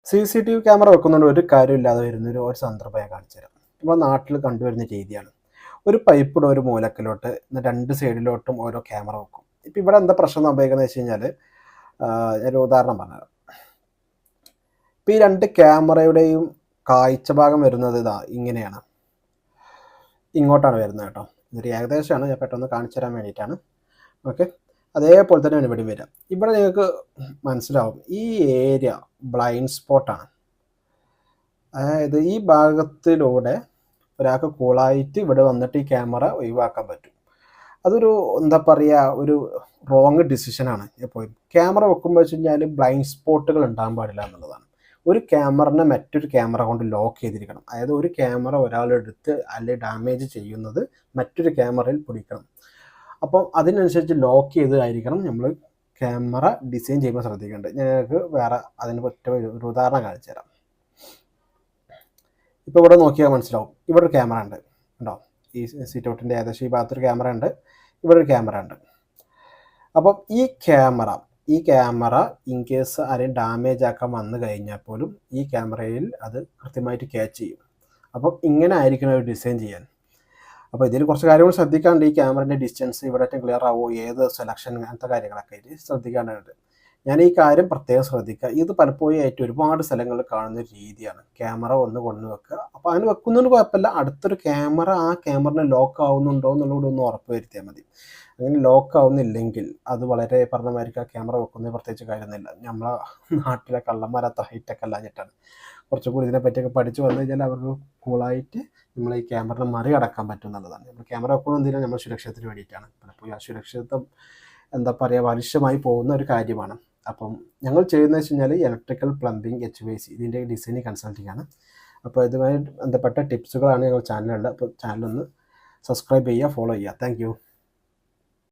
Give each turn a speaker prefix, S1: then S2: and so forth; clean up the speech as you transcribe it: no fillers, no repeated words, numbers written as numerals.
S1: CCTV camera വെക്കുന്നുണ്ട് ഒരു കാര്യമില്ലാതെ ഒരു സന്ദർഭം ഞാൻ കാണിച്ചു തരാം. നമ്മുടെ നാട്ടിൽ കണ്ടുവരുന്ന രീതിയാണ്. ഒരു പൈപ്പിടെ ഒരു മൂലക്കിലോട്ട് രണ്ട് സൈഡിലോട്ടും ഓരോ ക്യാമറ വെക്കും. ഇപ്പം ഇവിടെ എന്താ പ്രശ്നം സംഭവിക്കുന്നത് വെച്ച് കഴിഞ്ഞാൽ, ഞാനൊരു ഉദാഹരണം പറഞ്ഞുതരാം. ഇപ്പം ഈ രണ്ട് ക്യാമറയുടെയും കാഴ്ച ഭാഗം വരുന്നത് ഇങ്ങനെയാണ്, ഇങ്ങോട്ടാണ് വരുന്നത് കേട്ടോ. ഇതൊരു ഏകദേശമാണ്, ഞാൻ പെട്ടെന്ന് കാണിച്ചു തരാൻ വേണ്ടിയിട്ടാണ്. ഓക്കെ, അതേപോലെ തന്നെയാണ് ഇവിടെ വരിക. ഇവിടെ നിങ്ങൾക്ക് മനസ്സിലാവും ഈ ഏരിയ ബ്ലൈൻഡ് സ്പോട്ടാണ്. അതായത് ഈ ഭാഗത്തിലൂടെ ഒരാൾക്ക് കൂളായിട്ട് ഇവിടെ വന്നിട്ട് ഈ ക്യാമറ ഒഴിവാക്കാൻ പറ്റും. അതൊരു എന്താ പറയുക, ഒരു റോങ് ഡിസിഷനാണ്. എപ്പോഴും ക്യാമറ വെക്കുമ്പോൾ വെച്ച് കഴിഞ്ഞാൽ ബ്ലൈൻഡ് സ്പോട്ടുകൾ ഉണ്ടാകാൻ പാടില്ല എന്നുള്ളതാണ്. ഒരു ക്യാമറനെ മറ്റൊരു ക്യാമറ കൊണ്ട് ലോക്ക് ചെയ്തിരിക്കണം. അതായത് ഒരു ക്യാമറ ഒരാളെടുത്ത് അല്ലെങ്കിൽ ഡാമേജ് ചെയ്യുന്നത് മറ്റൊരു ക്യാമറയിൽ പിടിക്കണം. അപ്പം അതിനനുസരിച്ച് ലോക്ക് ചെയ്തതായിരിക്കണം നമ്മൾ ക്യാമറ ഡിസൈൻ ചെയ്യുമ്പോൾ ശ്രദ്ധിക്കേണ്ടത്. ഞങ്ങൾക്ക് വേറെ അതിന് പറ്റിയ ഒരു ഉദാഹരണം കാണിച്ചു തരാം. ഇപ്പോൾ ഇവിടെ നോക്കിയാൽ മനസ്സിലാവും, ഇവിടെ ഒരു ക്യാമറ ഉണ്ട് ഉണ്ടോ. ഈ സീറ്റ് ഔട്ടിൻ്റെ ഏകദേശം ഈ ഭാഗത്തൊരു ക്യാമറ ഉണ്ട്, ഇവിടെ ഒരു ക്യാമറ ഉണ്ട്. അപ്പം ഈ ക്യാമറ ഇൻ കേസ് ആരെയും ഡാമേജ് ആക്കാൻ വന്നു കഴിഞ്ഞാൽ പോലും ഈ ക്യാമറയിൽ അത് കൃത്യമായിട്ട് ക്യാച്ച് ചെയ്യും. അപ്പം ഇങ്ങനെ ആയിരിക്കണം ഒരു ഡിസൈൻ ചെയ്യാൻ. അപ്പോൾ ഇതിൽ കുറച്ച് കാര്യങ്ങൾ ശ്രദ്ധിക്കാണ്ട്, ഈ ക്യാമറൻ്റെ ഡിസ്റ്റൻസ് ഇവിടെ ക്ലിയർ ആവുമോ, ഏത് സെലക്ഷൻ, അങ്ങനത്തെ കാര്യങ്ങളൊക്കെ ആയിട്ട് ശ്രദ്ധിക്കാനുണ്ട്. ഞാൻ ഈ കാര്യം പ്രത്യേകം ശ്രദ്ധിക്കുക. ഇത് പലപ്പോഴും ആയിട്ട് ഒരുപാട് സ്ഥലങ്ങളിൽ കാണുന്ന ഒരു രീതിയാണ്. ക്യാമറ ഒന്ന് കൊണ്ടുവെക്കുക, അപ്പോൾ അതിന് വെക്കുന്നതിന് കുഴപ്പമില്ല, അടുത്തൊരു ക്യാമറ ആ ക്യാമറനെ ലോക്ക് ആവുന്നുണ്ടോ എന്നുള്ളത് ഒന്ന് ഉറപ്പ് വരുത്തിയാൽ മതി. അങ്ങനെ ലോക്ക് ആവുന്നില്ലെങ്കിൽ അത് വളരെ പറഞ്ഞമായിരിക്കും, ആ ക്യാമറ വെക്കുന്നത് പ്രത്യേകിച്ച് കാര്യമൊന്നുമില്ല. നമ്മളെ നാട്ടിലെ കള്ളന്മാരത്ര ഹൈറ്റൊക്കെ അല്ലാഞ്ഞിട്ടാണ്. കുറച്ചുകൂടി ഇതിനെപ്പറ്റിയൊക്കെ പഠിച്ച് വന്നു കഴിഞ്ഞാൽ അവർക്ക് കൂളായിട്ട് നമ്മൾ ഈ ക്യാമറ മറികടക്കാൻ പറ്റും എന്നുള്ളതാണ്. നമ്മൾ ക്യാമറ വെക്കുന്നത് എന്തിനാണ്, നമ്മൾ സുരക്ഷത്തിന് വേണ്ടിയിട്ടാണ്. പലപ്പോഴും ആ സുരക്ഷിതത്വം എന്താ പറയുക, ബാലിഷ്യമായി പോകുന്ന ഒരു കാര്യമാണ്. അപ്പം ഞങ്ങൾ ചെയ്യുന്നത് വെച്ച് കഴിഞ്ഞാൽ ഇലക്ട്രിക്കൽ, പ്ലംബിംഗ്, HVAC ഇതിൻ്റെ ഡിസൈനിങ് കൺസൾട്ടിംഗ് ആണ്. അപ്പോൾ ഇതുമായി ബന്ധപ്പെട്ട ടിപ്സുകളാണ് ഞങ്ങൾ ചാനലുള്ളത്. അപ്പോൾ ചാനലൊന്ന് സബ്സ്ക്രൈബ് ചെയ്യുക, ഫോളോ ചെയ്യുക. താങ്ക്